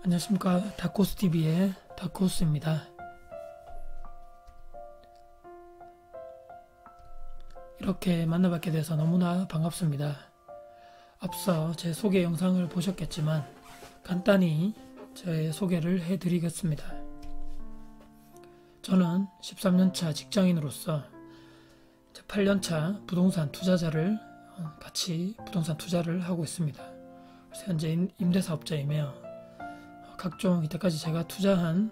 안녕하십니까. 다코스TV의 다코스입니다. 이렇게 만나뵙게 돼서 너무나 반갑습니다. 앞서 제 소개 영상을 보셨겠지만 간단히 제 소개를 해드리겠습니다. 저는 13년차 직장인으로서 8년차 부동산 투자자를 같이 부동산 투자를 하고 있습니다. 그래서 현재 임대사업자이며 각종 이때까지 제가 투자한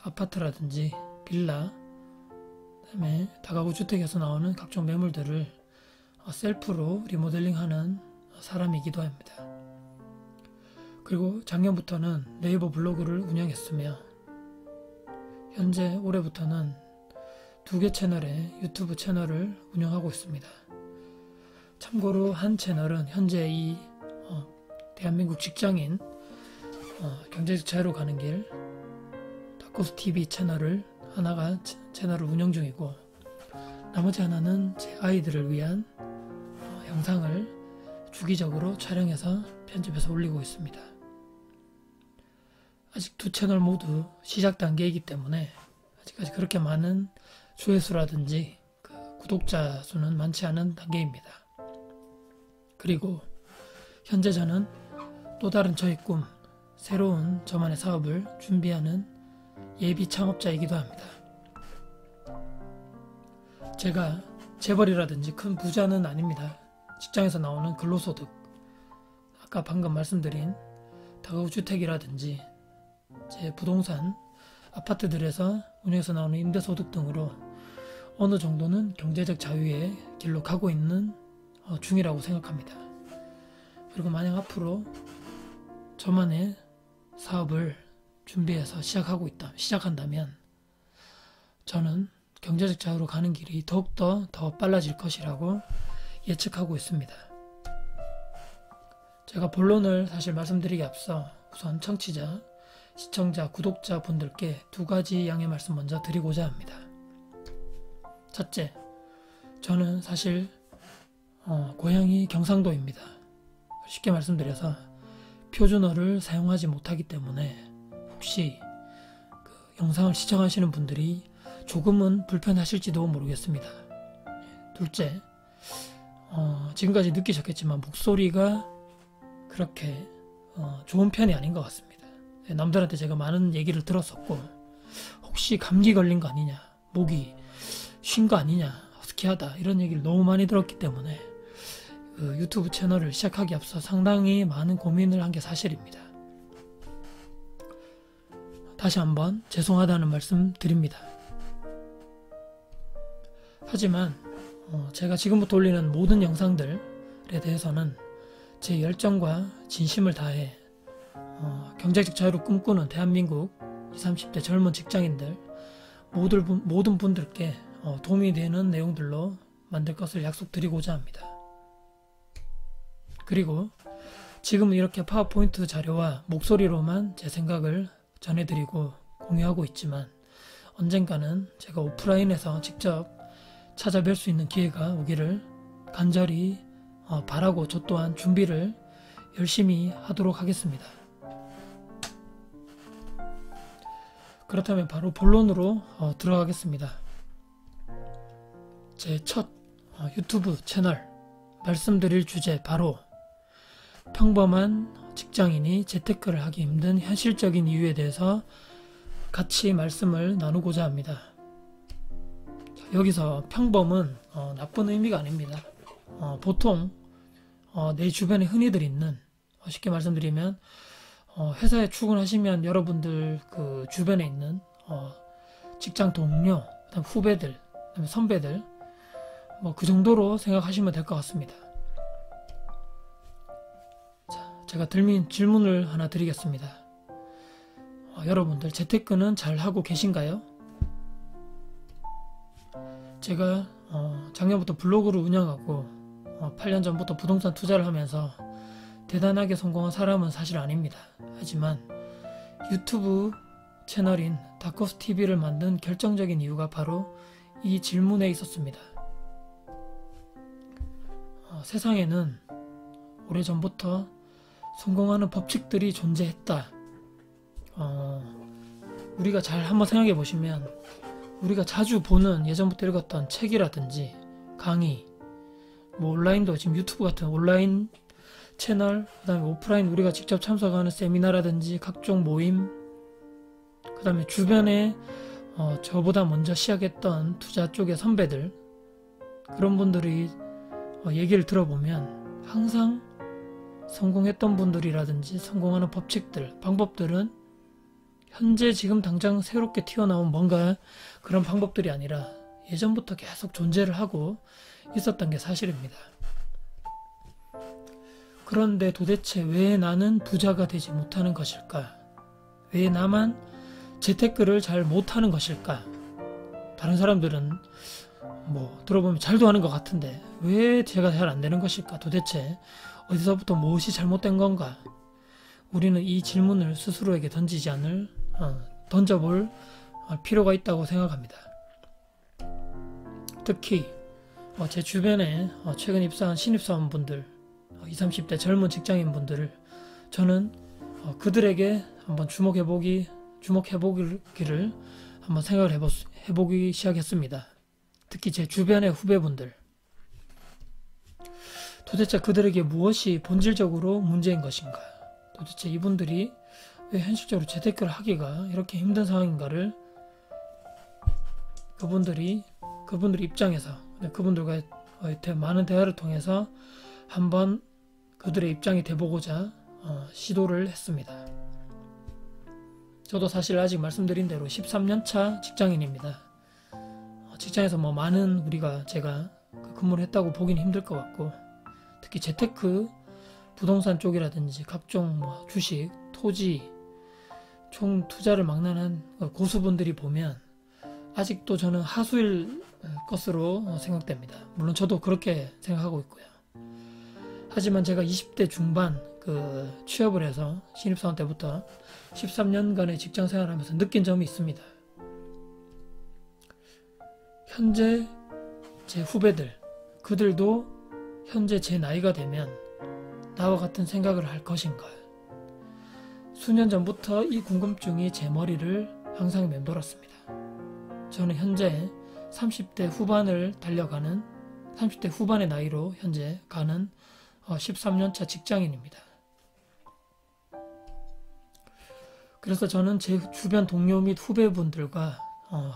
아파트라든지 빌라, 그다음에 다가구 주택에서 나오는 각종 매물들을 셀프로 리모델링하는 사람이기도 합니다. 그리고 작년부터는 네이버 블로그를 운영했으며 현재 올해부터는 2개 채널의 유튜브 채널을 운영하고 있습니다. 참고로 한 채널은 현재 이 대한민국 직장인 경제적 자유로 가는 길 다코스TV 채널을 채널을 운영 중이고, 나머지 하나는 제 아이들을 위한 영상을 주기적으로 촬영해서 편집해서 올리고 있습니다. 아직 두 채널 모두 시작 단계이기 때문에 아직까지 그렇게 많은 조회수라든지 구독자 수는 많지 않은 단계입니다. 그리고 현재 저는 또 다른 저의 꿈, 새로운 저만의 사업을 준비하는 예비 창업자이기도 합니다. 제가 재벌이라든지 큰 부자는 아닙니다. 직장에서 나오는 근로소득, 아까 방금 말씀드린 다가구 주택이라든지 제 부동산 아파트들에서 운영해서 나오는 임대소득 등으로 어느 정도는 경제적 자유의 길로 가고 있는 중이라고 생각합니다. 그리고 만약 앞으로 저만의 사업을 준비해서 시작한다면 저는 경제적 자유로 가는 길이 더욱더 더 빨라질 것이라고 예측하고 있습니다. 제가 본론을 사실 말씀드리기 앞서 우선 청취자, 시청자, 구독자 분들께 두 가지 양해 말씀 먼저 드리고자 합니다. 첫째, 저는 사실 고향이 경상도입니다. 쉽게 말씀드려서 표준어를 사용하지 못하기 때문에 혹시 영상을 시청하시는 분들이 조금은 불편하실지도 모르겠습니다. 둘째, 지금까지 느끼셨겠지만 목소리가 그렇게 좋은 편이 아닌 것 같습니다. 남들한테 제가 많은 얘기를 들었었고, 혹시 감기 걸린 거 아니냐, 목이 쉰 거 아니냐, 허스키하다, 이런 얘기를 너무 많이 들었기 때문에 유튜브 채널을 시작하기 앞서 상당히 많은 고민을 한 게 사실입니다. 다시 한번 죄송하다는 말씀 드립니다. 하지만 제가 지금부터 올리는 모든 영상들에 대해서는 제 열정과 진심을 다해 경제적 자유를 꿈꾸는 대한민국 20, 30대 젊은 직장인들 모든 분들께 도움이 되는 내용들로 만들 것을 약속드리고자 합니다. 그리고 지금은 이렇게 파워포인트 자료와 목소리로만 제 생각을 전해드리고 공유하고 있지만 언젠가는 제가 오프라인에서 직접 찾아뵐 수 있는 기회가 오기를 간절히 바라고 저 또한 준비를 열심히 하도록 하겠습니다. 그렇다면 바로 본론으로 들어가겠습니다. 제 첫 유튜브 채널 말씀드릴 주제, 바로 평범한 직장인이 재테크를 하기 힘든 현실적인 이유에 대해서 같이 말씀을 나누고자 합니다. 여기서 평범은 나쁜 의미가 아닙니다. 보통 내 주변에 흔히들 있는, 쉽게 말씀드리면 회사에 출근하시면 여러분들 주변에 있는 직장 동료, 그다음 후배들, 그다음에 선배들, 그 정도로 생각하시면 될 것 같습니다. 제가 질문을 하나 드리겠습니다. 여러분들 재테크는 잘 하고 계신가요? 제가 작년부터 블로그를 운영하고 8년 전부터 부동산 투자를 하면서 대단하게 성공한 사람은 사실 아닙니다. 하지만 유튜브 채널인 다코스TV를 만든 결정적인 이유가 바로 이 질문에 있었습니다. 세상에는 오래전부터 성공하는 법칙들이 존재했다 우리가 잘 한번 생각해 보시면 우리가 자주 보는 예전부터 읽었던 책이라든지 강의, 뭐 온라인도 지금 유튜브 같은 온라인 채널, 그 다음에 오프라인 우리가 직접 참석하는 세미나라든지 각종 모임, 그 다음에 주변에 저보다 먼저 시작했던 투자 쪽의 선배들, 그런 분들이 얘기를 들어보면 항상 성공했던 분들이라든지 성공하는 법칙들, 방법들은 현재 지금 당장 새롭게 튀어나온 뭔가 그런 방법들이 아니라 예전부터 계속 존재를 하고 있었던 게 사실입니다. 그런데 도대체 왜 나는 부자가 되지 못하는 것일까? 왜 나만 재테크를 잘 못하는 것일까? 다른 사람들은 뭐 들어보면 잘도 하는 것 같은데 왜 제가 잘 안 되는 것일까? 도대체 어디서부터 무엇이 잘못된 건가? 우리는 이 질문을 스스로에게 던져볼 필요가 있다고 생각합니다. 특히 제 주변에 최근 입사한 신입사원분들, 20, 30대 젊은 직장인분들을 저는 그들에게 한번 주목해보기를 한번 생각을 해보기 시작했습니다. 특히 제 주변의 후배분들, 도대체 그들에게 무엇이 본질적으로 문제인 것인가? 도대체 이분들이 왜 현실적으로 재테크를 하기가 이렇게 힘든 상황인가를 그분들 입장에서 그분들과 많은 대화를 통해서 한번 그들의 입장이 돼보고자 시도를 했습니다. 저도 사실 아직 말씀드린 대로 13년차 직장인입니다. 직장에서 뭐 많은 제가 근무를 했다고 보기는 힘들 것 같고, 특히 재테크, 부동산 쪽이라든지 각종 주식, 토지, 총 투자를 막론한 고수분들이 보면 아직도 저는 하수일 것으로 생각됩니다. 물론 저도 그렇게 생각하고 있고요. 하지만 제가 20대 중반 취업을 해서 신입사원 때부터 13년간의 직장생활을 하면서 느낀 점이 있습니다. 현재 제 후배들, 그들도 현재 제 나이가 되면 나와 같은 생각을 할 것인가? 수년 전부터 이 궁금증이 제 머리를 항상 맴돌았습니다. 저는 현재 30대 후반의 나이로 현재 가는 13년차 직장인입니다. 그래서 저는 제 주변 동료 및 후배분들과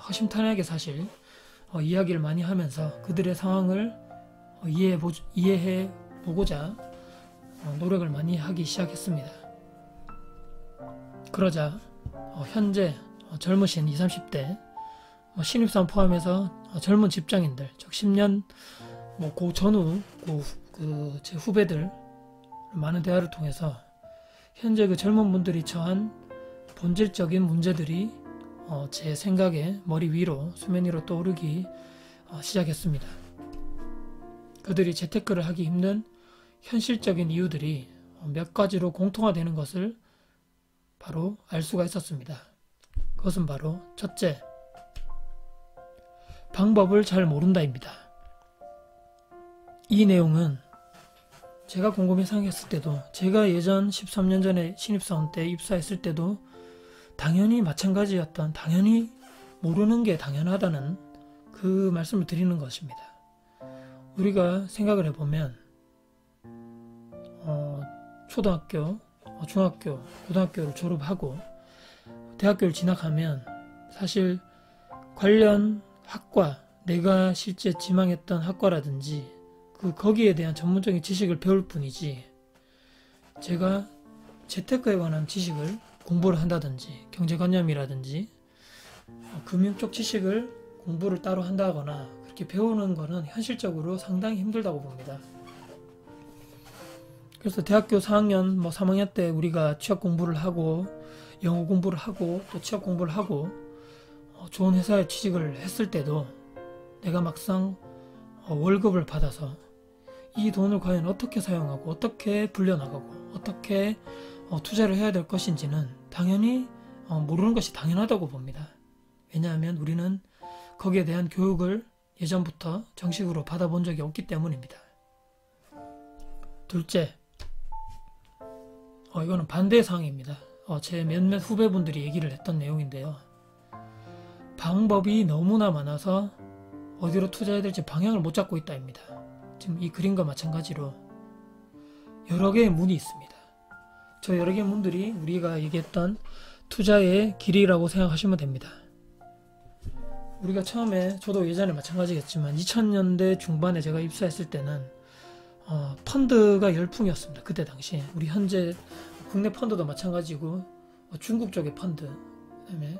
허심탄회하게 사실 이야기를 많이 하면서 그들의 상황을 이해해 보고자 노력을 많이 하기 시작했습니다. 그러자 현재 젊으신 20, 30대 신입사원 포함해서 젊은 직장인들, 즉 10년 그 전후 제 후배들 많은 대화를 통해서 현재 그 젊은 분들이 처한 본질적인 문제들이 제 생각에 머리 위로 수면 위로 떠오르기 시작했습니다. 그들이 재테크를 하기 힘든 현실적인 이유들이 몇 가지로 공통화되는 것을 바로 알 수가 있었습니다. 그것은 바로 첫째, 방법을 잘 모른다입니다. 이 내용은 제가 곰곰이 생각했을 때도, 제가 예전 13년 전에 신입사원 때 입사했을 때도 당연히 마찬가지였던, 당연히 모르는 게 당연하다는 그 말씀을 드리는 것입니다. 우리가 생각을 해보면 초등학교, 중학교, 고등학교를 졸업하고 대학교를 진학하면 사실 관련 학과, 내가 실제 지망했던 학과라든지 거기에 대한 전문적인 지식을 배울 뿐이지, 제가 재테크에 관한 지식을 공부를 한다든지 경제관념이라든지 금융 쪽 지식을 공부를 따로 한다거나 그렇게 배우는 거는 현실적으로 상당히 힘들다고 봅니다. 그래서 대학교 4학년, 3학년 때 우리가 취업 공부를 하고 영어 공부를 하고 또 취업 공부를 하고 좋은 회사에 취직을 했을 때도 내가 막상 월급을 받아서 이 돈을 과연 어떻게 사용하고 어떻게 불려나가고 어떻게 투자를 해야 될 것인지는 당연히 모르는 것이 당연하다고 봅니다. 왜냐하면 우리는 거기에 대한 교육을 예전부터 정식으로 받아본 적이 없기 때문입니다. 둘째, 이거는 반대의 상황입니다. 제 몇몇 후배분들이 얘기를 했던 내용인데요. 방법이 너무나 많아서 어디로 투자해야 될지 방향을 못 잡고 있다입니다. 지금 이 그림과 마찬가지로 여러 개의 문이 있습니다. 저 여러 개의 문들이 우리가 얘기했던 투자의 길이라고 생각하시면 됩니다. 우리가 처음에, 저도 예전에 마찬가지겠지만 2000년대 중반에 제가 입사했을 때는 펀드가 열풍이었습니다. 그때 당시에 우리 현재 국내 펀드도 마찬가지고 중국 쪽의 펀드, 그다음에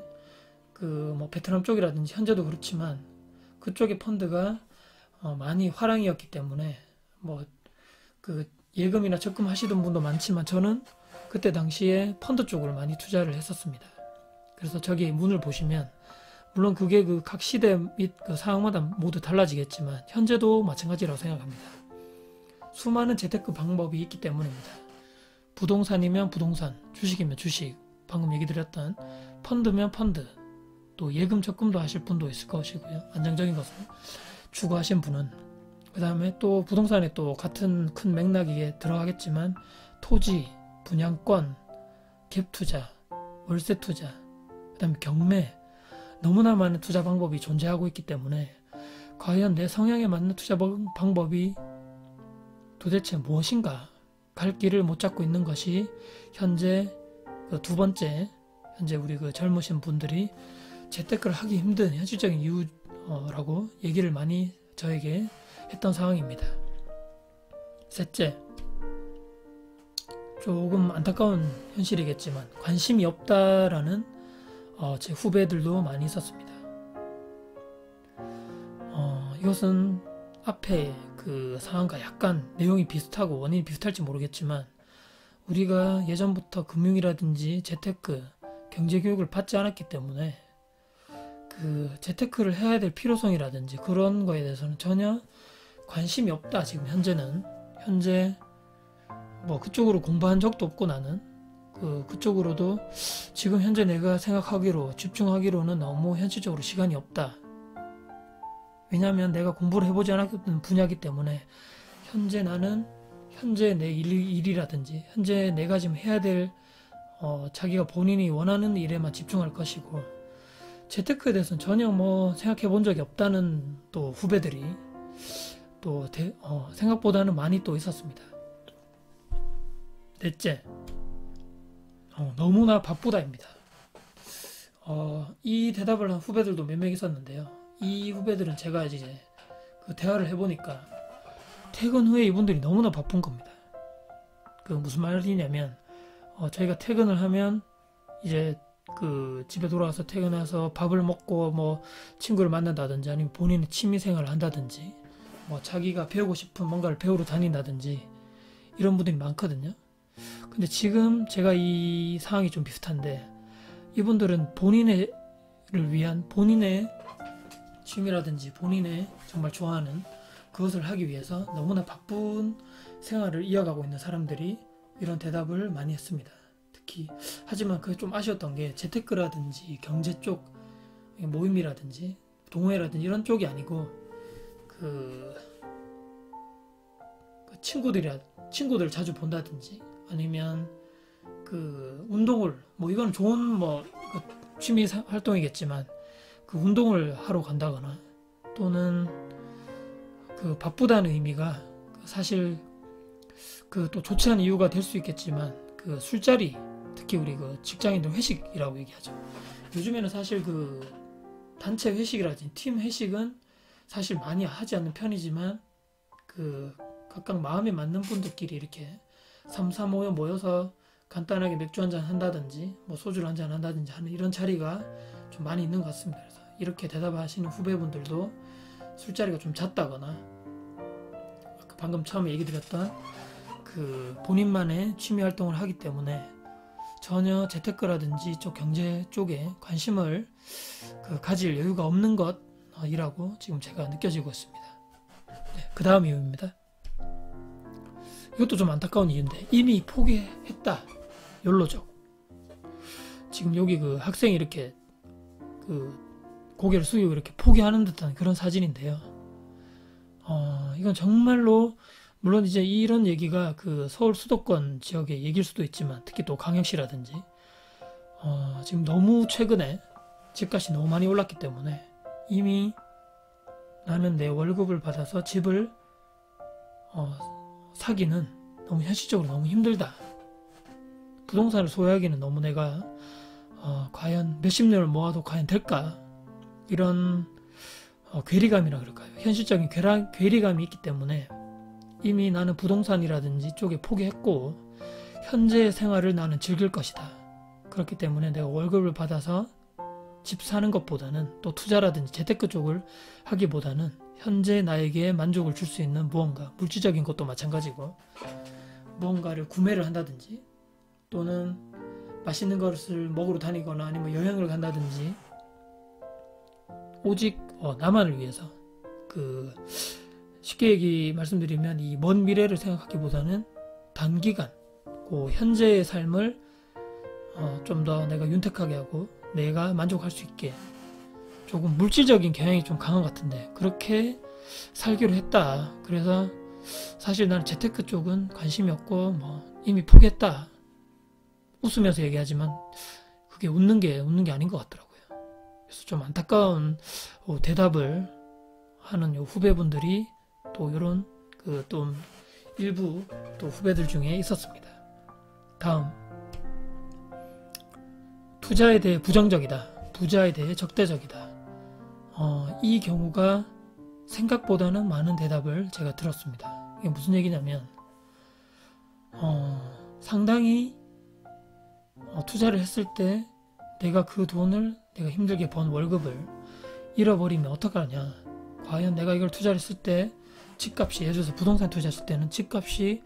베트남 쪽이라든지 현재도 그렇지만 그쪽의 펀드가 많이 화랑이었기 때문에 예금이나 적금 하시던 분도 많지만 저는 그때 당시에 펀드 쪽으로 많이 투자를 했었습니다. 그래서 저기 문을 보시면, 물론 그게 각 시대 및 그 상황마다 모두 달라지겠지만 현재도 마찬가지라고 생각합니다. 수많은 재테크 방법이 있기 때문입니다. 부동산이면 부동산, 주식이면 주식, 방금 얘기 드렸던 펀드면 펀드, 또 예금 적금도 하실 분도 있을 것이고요. 안정적인 것을 추구하신 분은. 그 다음에 또 부동산에 또 같은 큰 맥락에 들어가겠지만 토지, 분양권, 갭 투자, 월세 투자, 그 다음에 경매, 너무나 많은 투자 방법이 존재하고 있기 때문에 과연 내 성향에 맞는 투자 방법이 도대체 무엇인가, 갈 길을 못 잡고 있는 것이 현재 두 번째, 현재 우리 젊으신 분들이 재테크를 하기 힘든 현실적인 이유라고 얘기를 많이 저에게 했던 상황입니다. 셋째, 조금 안타까운 현실이겠지만 관심이 없다라는 제 후배들도 많이 있었습니다. 이것은 앞에 그 상황과 약간 내용이 비슷하고 원인이 비슷할지 모르겠지만 우리가 예전부터 금융이라든지 재테크, 경제교육을 받지 않았기 때문에 그 재테크를 해야 될 필요성이라든지 그런 거에 대해서는 전혀 관심이 없다. 지금 현재 그쪽으로 공부한 적도 없고 나는 그쪽으로도 지금 현재 내가 생각하기로 집중하기로는 너무 현실적으로 시간이 없다. 왜냐하면 내가 공부를 해보지 않았던 분야이기 때문에 현재 내 일이라든지 현재 내가 지금 해야 될 자기가 본인이 원하는 일에만 집중할 것이고 재테크에 대해서는 전혀 생각해 본 적이 없다는 또 후배들이 또 생각보다는 많이 또 있었습니다. 넷째, 너무나 바쁘다입니다. 이 대답을 한 후배들도 몇 명 있었는데요. 이 후배들은 제가 이제 그 대화를 해보니까 퇴근 후에 이분들이 너무나 바쁜 겁니다. 그 무슨 말이냐면 저희가 퇴근을 하면 이제 그 집에 돌아와서 퇴근해서 밥을 먹고 친구를 만난다든지 아니면 본인의 취미생활을 한다든지 자기가 배우고 싶은 뭔가를 배우러 다닌다든지 이런 분들이 많거든요. 근데 지금 제가 이 상황이 좀 비슷한데 이분들은 본인을 위한 본인의 취미라든지 본인의 정말 좋아하는 그것을 하기 위해서 너무나 바쁜 생활을 이어가고 있는 사람들이 이런 대답을 많이 했습니다. 특히 하지만 그게 좀 아쉬웠던 게 재테크라든지 경제 쪽 모임이라든지 동호회라든지 이런 쪽이 아니고 친구들 자주 본다든지 아니면 운동을 이건 좋은 취미 활동이겠지만 그 운동을 하러 간다거나 또는 바쁘다는 의미가 사실 또 좋지 않은 이유가 될 수 있겠지만 술자리, 특히 우리 직장인들 회식이라고 얘기하죠. 요즘에는 사실 단체 회식이라든지 팀 회식은 사실 많이 하지 않는 편이지만 각각 마음에 맞는 분들끼리 이렇게 3, 4, 5여 모여서 간단하게 맥주 한잔 한다든지 소주를 한잔 한다든지 하는 이런 자리가 좀 많이 있는 것 같습니다. 그래서 이렇게 대답하시는 후배분들도 술자리가 좀 잦다거나 방금 처음에 얘기 드렸던 본인만의 취미 활동을 하기 때문에 전혀 재테크라든지 이쪽 경제 쪽에 관심을 가질 여유가 없는 것이라고 지금 제가 느껴지고 있습니다. 네, 그 다음 이유입니다. 이것도 좀 안타까운 이유인데 이미 포기했다. 욜로족. 지금 여기 학생이 이렇게 고개를 숙이고 이렇게 포기하는 듯한 그런 사진인데요. 이건 정말로 물론 이제 이런 얘기가 서울 수도권 지역의 얘기일 수도 있지만 특히 또 광역시라든지 지금 너무 최근에 집값이 너무 많이 올랐기 때문에 이미 나는 내 월급을 받아서 집을 사기는 너무 현실적으로 너무 힘들다. 부동산을 소유하기는 너무 내가 과연 몇십 년을 모아도 과연 될까? 이런 괴리감이라 그럴까요? 현실적인 괴리감이 있기 때문에 이미 나는 부동산이라든지 쪽에 포기했고 현재 생활을 나는 즐길 것이다. 그렇기 때문에 내가 월급을 받아서 집 사는 것보다는 또 투자라든지 재테크 쪽을 하기보다는 현재 나에게 만족을 줄 수 있는 무언가, 물질적인 것도 마찬가지고 무언가를 구매를 한다든지 또는 맛있는 것을 먹으러 다니거나 아니면 여행을 간다든지 오직 나만을 위해서 쉽게 말씀드리면 이 먼 미래를 생각하기보다는 단기간 그 현재의 삶을 좀 더 내가 윤택하게 하고 내가 만족할 수 있게 조금 물질적인 경향이 좀 강한 것 같은데 그렇게 살기로 했다. 그래서 사실 나는 재테크 쪽은 관심이 없고 이미 포기했다. 웃으면서 얘기하지만 그게 웃는 게 아닌 것 같더라고요. 그래서 좀 안타까운 대답을 하는 후배분들이 또 이런 또 일부 또 후배들 중에 있었습니다. 다음, 투자에 대해 부정적이다. 부자에 대해 적대적이다. 이 경우가 생각보다는 많은 대답을 제가 들었습니다. 이게 무슨 얘기냐면 상당히 투자를 했을 때 내가 그 돈을 내가 힘들게 번 월급을 잃어버리면 어떡하냐. 과연 내가 이걸 투자를 했을 때 집값이 예를 들어서 부동산 투자했을 때는 집값이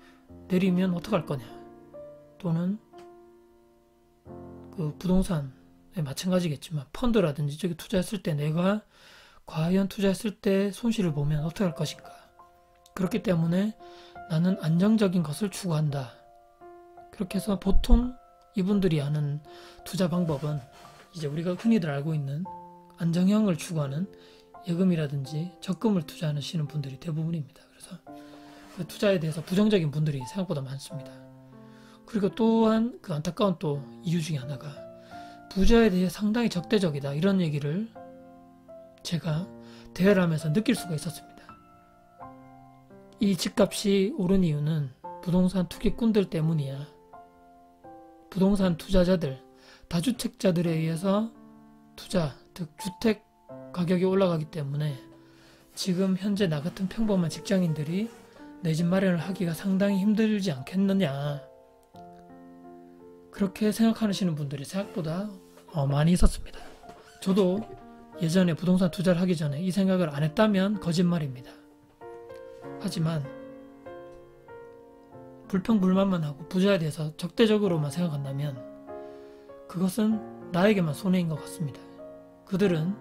내리면 어떡할 거냐. 또는 그 부동산에 마찬가지겠지만 펀드라든지 저기 투자했을 때 내가 과연 투자했을 때 손실을 보면 어떻게 할 것인가. 그렇기 때문에 나는 안정적인 것을 추구한다. 그렇게 해서 보통 이분들이 아는 투자 방법은 이제 우리가 흔히들 알고 있는 안정형을 추구하는 예금이라든지 적금을 투자하시는 분들이 대부분입니다. 그래서 그 투자에 대해서 부정적인 분들이 생각보다 많습니다. 그리고 또한 그 안타까운 또 이유 중에 하나가 부자에 대해 상당히 적대적이다. 이런 얘기를 제가 대화를 하면서 느낄 수가 있었습니다. 이 집값이 오른 이유는 부동산 투기꾼들 때문이야. 부동산 투자자들, 다주택자들에 의해서 투자, 즉 주택 가격이 올라가기 때문에 지금 현재 나 같은 평범한 직장인들이 내 집 마련을 하기가 상당히 힘들지 않겠느냐. 그렇게 생각하시는 분들이 생각보다 많이 있었습니다. 저도 예전에 부동산 투자를 하기 전에 이 생각을 안 했다면 거짓말입니다. 하지만 불평불만만 하고 부자에 대해서 적대적으로만 생각한다면 그것은 나에게만 손해인 것 같습니다. 그들은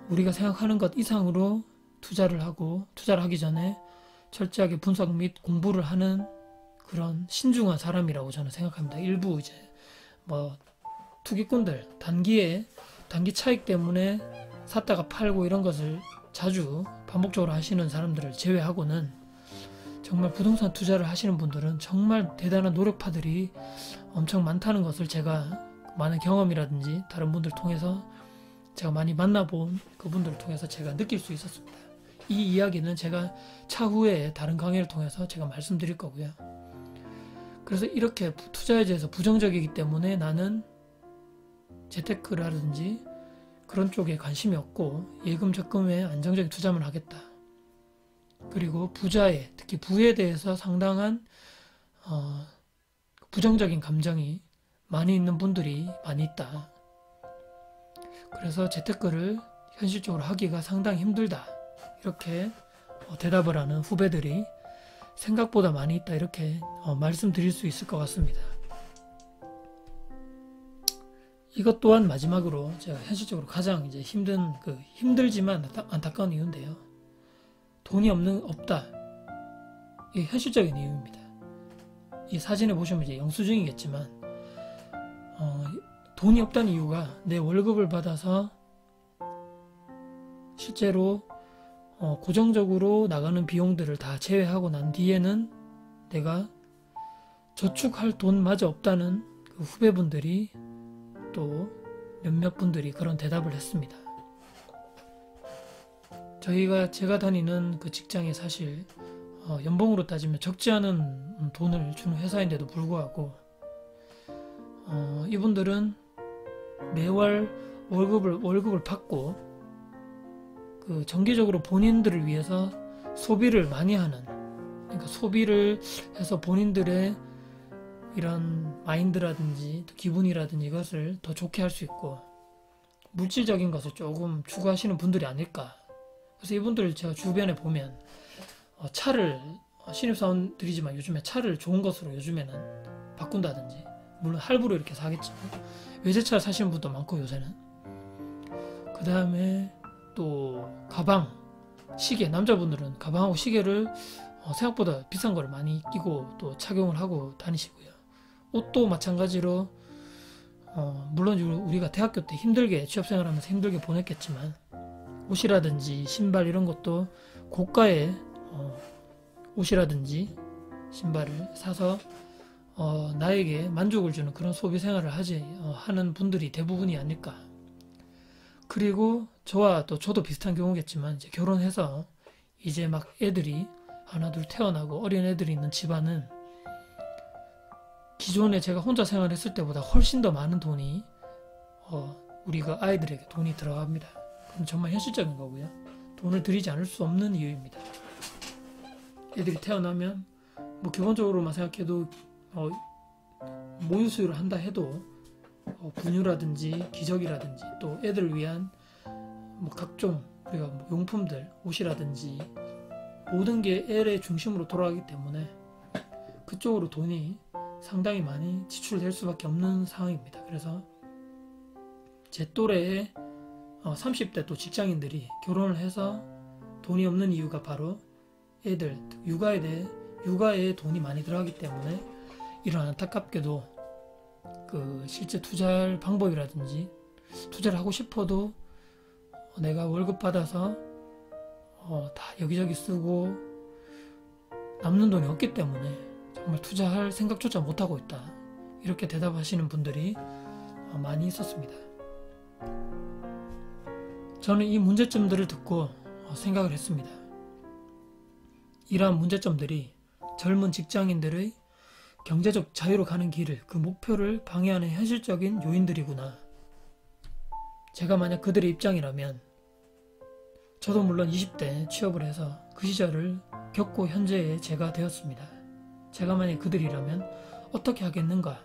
우리가 생각하는 것 이상으로 투자를 하고 투자를 하기 전에 철저하게 분석 및 공부를 하는 그런 신중한 사람이라고 저는 생각합니다. 일부 이제 투기꾼들 단기 차익 때문에 샀다가 팔고 이런 것을 자주 반복적으로 하시는 사람들을 제외하고는 정말 부동산 투자를 하시는 분들은 정말 대단한 노력파들이 엄청 많다는 것을 제가 많은 경험이라든지 다른 분들 통해서 제가 많이 만나본 그분들을 통해서 제가 느낄 수 있었습니다. 이 이야기는 제가 차후에 다른 강의를 통해서 제가 말씀드릴 거고요. 그래서 이렇게 투자에 대해서 부정적이기 때문에 나는 재테크라든지 그런 쪽에 관심이 없고 예금 적금에 안정적인 투자만 하겠다. 그리고 부자에, 특히 부에 대해서 상당한 부정적인 감정이 많이 있는 분들이 많이 있다. 그래서 재테크를 현실적으로 하기가 상당히 힘들다. 이렇게 대답을 하는 후배들이 생각보다 많이 있다. 이렇게 말씀드릴 수 있을 것 같습니다. 이것 또한 마지막으로 제가 현실적으로 가장 이제 힘들지만 안타까운 이유인데요. 돈이 없다. 이게 현실적인 이유입니다. 이 사진에 보시면 이제 영수증이겠지만 돈이 없다는 이유가 내 월급을 받아서 실제로 고정적으로 나가는 비용들을 다 제외하고 난 뒤에는 내가 저축할 돈마저 없다는 그 후배분들이 또 몇몇 분들이 그런 대답을 했습니다. 제가 다니는 그 직장이 사실 연봉으로 따지면 적지 않은 돈을 주는 회사인데도 불구하고 이분들은 매월 월급을 받고 그 정기적으로 본인들을 위해서 소비를 많이 하는, 그러니까 소비를 해서 본인들의 이런 마인드라든지 기분이라든지 이것을 더 좋게 할 수 있고 물질적인 것을 조금 추구하시는 분들이 아닐까. 그래서 이분들 제가 주변에 보면 차를 신입사원들이지만 요즘에 차를 좋은 것으로 요즘에는 바꾼다든지, 물론 할부로 이렇게 사겠지만 외제차를 사시는 분도 많고 요새는. 그 다음에 또 가방, 시계, 남자분들은 가방하고 시계를 생각보다 비싼 걸 많이 끼고 또 착용을 하고 다니시고요. 옷도 마찬가지로 물론 우리가 대학교 때 힘들게 취업생활하면서 힘들게 보냈겠지만 옷이라든지 신발 이런 것도 고가의 옷이라든지 신발을 사서 나에게 만족을 주는 그런 소비 생활을 하는 분들이 대부분이 아닐까. 그리고 저도 비슷한 경우겠지만 이제 결혼해서 이제 막 애들이 하나 둘 태어나고 어린 애들이 있는 집안은 기존에 제가 혼자 생활했을 때보다 훨씬 더 많은 돈이 우리가 아이들에게 돈이 들어갑니다. 그럼 정말 현실적인 거고요. 돈을 들이지 않을 수 없는 이유입니다. 애들이 태어나면 뭐 기본적으로만 생각해도 모유 수유를 한다 해도 분유라든지 기저귀라든지 또 애들을 위한 뭐 각종 우리가 뭐 용품들, 옷이라든지 모든 게 애의 중심으로 돌아가기 때문에 그쪽으로 돈이 상당히 많이 지출될 수밖에 없는 상황입니다. 그래서 제 또래의 30대 또 직장인들이 결혼을 해서 돈이 없는 이유가 바로 애들 육아에 돈이 많이 들어가기 때문에 이런 안타깝게도 그 실제 투자할 방법이라든지 투자를 하고 싶어도 내가 월급 받아서 다 여기저기 쓰고 남는 돈이 없기 때문에 정말 투자할 생각조차 못하고 있다, 이렇게 대답하시는 분들이 많이 있었습니다. 저는 이 문제점들을 듣고 생각을 했습니다. 이러한 문제점들이 젊은 직장인들의 경제적 자유로 가는 길을, 그 목표를 방해하는 현실적인 요인들이구나. 제가 만약 그들의 입장이라면 저도 물론 20대 취업을 해서 그 시절을 겪고 현재의 제가 되었습니다. 제가 만약 그들이라면 어떻게 하겠는가.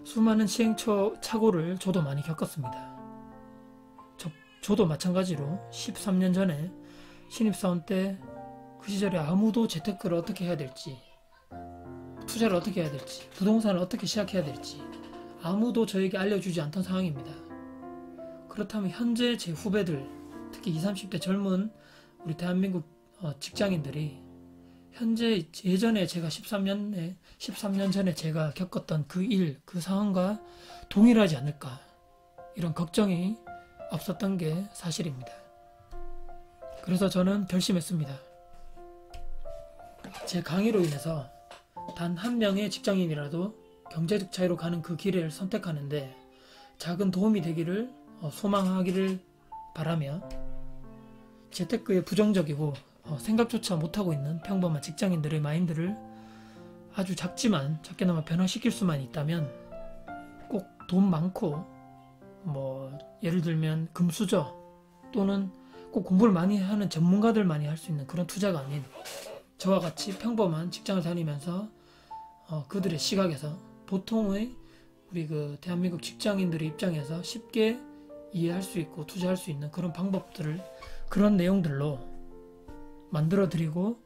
수많은 시행착오를 저도 많이 겪었습니다. 저도 마찬가지로 13년 전에 신입사원 때 그 시절에 아무도 재테크를 어떻게 해야 될지, 투자를 어떻게 해야 될지, 부동산을 어떻게 시작해야 될지 아무도 저에게 알려주지 않던 상황입니다. 그렇다면 현재 제 후배들, 특히 20, 30대 젊은 우리 대한민국 직장인들이 현재 예전에 제가 13년 전에 제가 겪었던 그 상황과 동일하지 않을까, 이런 걱정이 없었던 게 사실입니다. 그래서 저는 결심했습니다. 제 강의로 인해서 단 한 명의 직장인이라도 경제적 차이로 가는 그 길을 선택하는데 작은 도움이 되기를 소망하기를 바라며, 재테크에 부정적이고 생각조차 못하고 있는 평범한 직장인들의 마인드를 아주 작게나마 변화시킬 수만 있다면 꼭 돈 많고 뭐 예를 들면 금수저 또는 꼭 공부를 많이 하는 전문가들만이 할 수 있는 그런 투자가 아닌 저와 같이 평범한 직장을 다니면서 그들의 시각에서 보통의 우리 그 대한민국 직장인들의 입장에서 쉽게 이해할 수 있고 투자할 수 있는 그런 방법들을, 그런 내용들로 만들어 드리고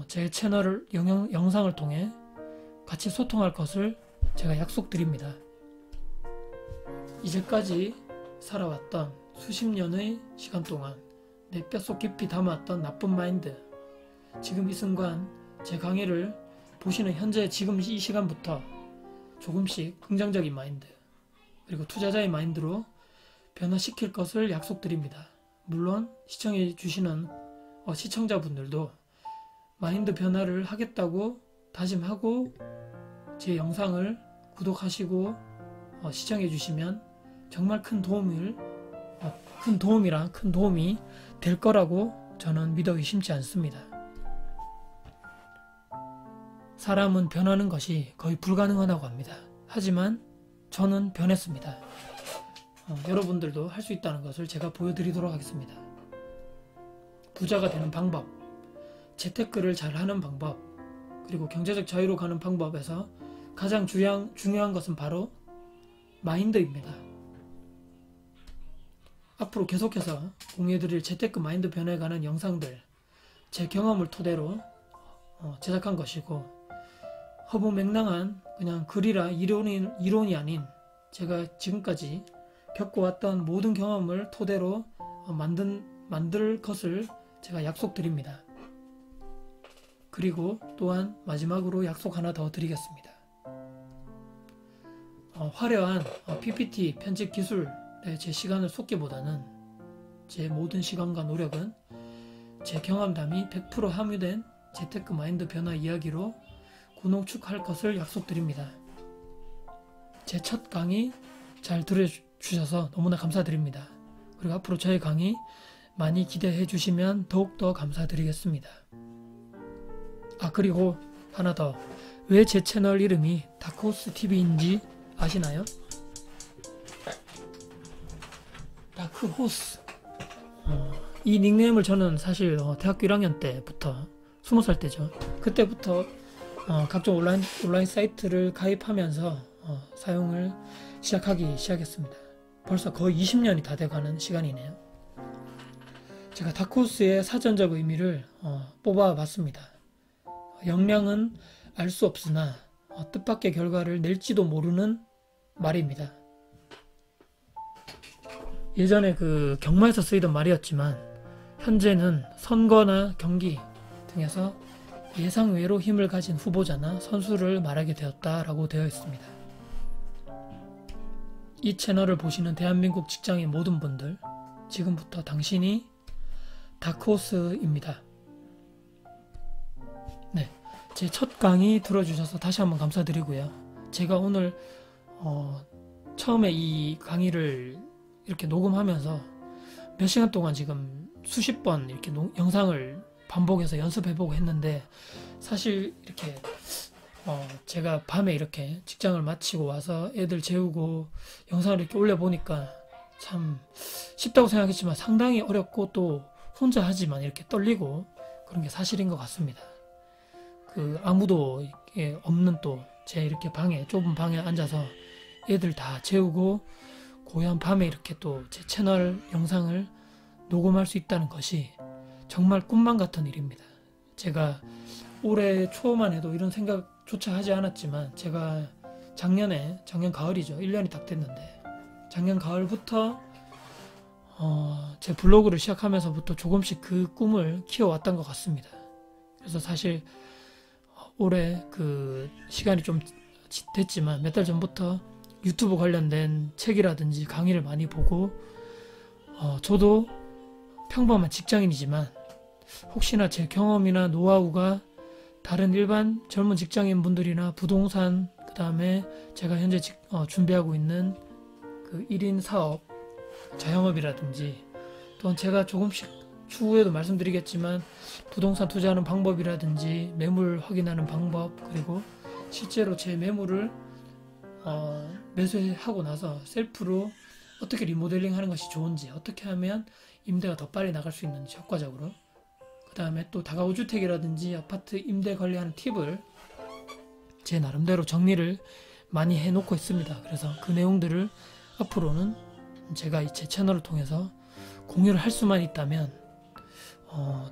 제 채널을 영상을 통해 같이 소통할 것을 제가 약속드립니다. 이제까지 살아왔던 수십 년의 시간 동안 내 뼛속 깊이 담아왔던 나쁜 마인드, 지금 이 순간 제 강의를 보시는 현재 지금 이 시간부터 조금씩 긍정적인 마인드, 그리고 투자자의 마인드로 변화시킬 것을 약속드립니다. 물론 시청해 주시는 시청자분들도 마인드 변화를 하겠다고 다짐하고 제 영상을 구독하시고 시청해 주시면 정말 큰 도움이 될 거라고 저는 믿어 의심치 않습니다. 사람은 변하는 것이 거의 불가능하다고 합니다. 하지만 저는 변했습니다. 여러분들도 할 수 있다는 것을 제가 보여드리도록 하겠습니다. 부자가 되는 방법, 재테크를 잘 하는 방법, 그리고 경제적 자유로 가는 방법에서 가장 중요한 것은 바로 마인드입니다. 앞으로 계속해서 공유해드릴 재테크 마인드 변화에 관한 영상들, 제 경험을 토대로 제작한 것이고, 허무맹랑한 그냥 글이라 이론이 아닌 제가 지금까지 겪어왔던 모든 경험을 토대로 만들 것을 제가 약속드립니다. 그리고 또한 마지막으로 약속 하나 더 드리겠습니다. 화려한 PPT 편집 기술에 제 시간을 쏟기보다는 제 모든 시간과 노력은 제 경험담이 100% 함유된 재테크 마인드 변화 이야기로 구농축할 것을 약속드립니다. 제 첫 강의 잘 들어주셔서 너무나 감사드립니다. 그리고 앞으로 저의 강의 많이 기대해 주시면 더욱더 감사드리겠습니다. 그리고 하나 더, 왜 제 채널 이름이 다크호스TV인지 아시나요? 다크호스, 이 닉네임을 저는 사실 대학교 1학년 때부터 20살 때죠. 그때부터 각종 온라인 사이트를 가입하면서 사용을 시작했습니다. 벌써 거의 20년이 다 돼가는 시간이네요. 제가 다크호스의 사전적 의미를 뽑아봤습니다. 역량은 알 수 없으나 뜻밖의 결과를 낼지도 모르는 말입니다. 예전에 그 경마에서 쓰이던 말이었지만 현재는 선거나 경기 등에서 예상외로 힘을 가진 후보자나 선수를 말하게 되었다라고 되어 있습니다. 이 채널을 보시는 대한민국 직장인 모든 분들, 지금부터 당신이 다크호스입니다. 네, 제 첫 강의 들어주셔서 다시 한번 감사드리고요. 제가 오늘 처음에 이 강의를 이렇게 녹음하면서 몇 시간 동안 지금 수십 번 이렇게 영상을 반복해서 연습해보고 했는데, 사실 이렇게 제가 밤에 이렇게 직장을 마치고 와서 애들 재우고 영상을 이렇게 올려보니까 참 쉽다고 생각했지만 상당히 어렵고, 또 혼자 하지만 이렇게 떨리고 그런 게 사실인 것 같습니다. 아무도 없는 또 제 이렇게 좁은 방에 앉아서 애들 다 재우고 고요한 밤에 이렇게 또 제 채널 영상을 녹음할 수 있다는 것이 정말 꿈만 같은 일입니다. 제가 올해 초만 해도 이런 생각조차 하지 않았지만, 제가 작년 가을이죠. 1년이 딱 됐는데, 작년 가을부터 제 블로그를 시작하면서부터 조금씩 그 꿈을 키워왔던 것 같습니다. 그래서 사실 올해 그 시간이 좀 됐지만 몇 달 전부터 유튜브 관련된 책이라든지 강의를 많이 보고, 저도 평범한 직장인이지만 혹시나 제 경험이나 노하우가 다른 일반 젊은 직장인 분들이나 부동산, 그 다음에 제가 현재 준비하고 있는 그 1인 사업, 자영업이라든지, 또한 제가 조금씩 추후에도 말씀드리겠지만 부동산 투자하는 방법이라든지 매물 확인하는 방법, 그리고 실제로 제 매물을 매수하고 나서 셀프로 어떻게 리모델링 하는 것이 좋은지, 어떻게 하면 임대가 더 빨리 나갈 수 있는지 효과적으로, 그 다음에 또 다가구 주택이라든지 아파트 임대 관리하는 팁을 제 나름대로 정리를 많이 해놓고 있습니다. 그래서 그 내용들을 앞으로는 제가 제 채널을 통해서 공유를 할 수만 있다면,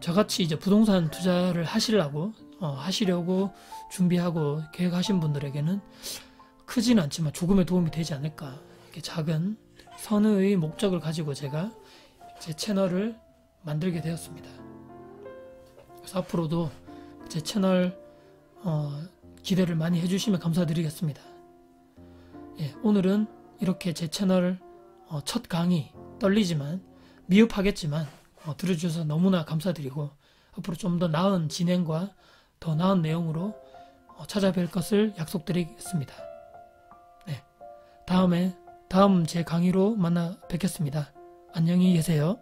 저같이 이제 부동산 투자를 하시려고 준비하고 계획하신 분들에게는 크지는 않지만 조금의 도움이 되지 않을까, 이렇게 작은 선의의 목적을 가지고 제가 제 채널을 만들게 되었습니다. 그래서 앞으로도 제 채널 기대를 많이 해주시면 감사드리겠습니다. 예, 오늘은 이렇게 제 채널 첫 강의, 떨리지만 미흡하겠지만 들어주셔서 너무나 감사드리고, 앞으로 좀 더 나은 진행과 더 나은 내용으로 찾아뵐 것을 약속드리겠습니다. 다음 제 강의로 만나 뵙겠습니다. 안녕히 계세요.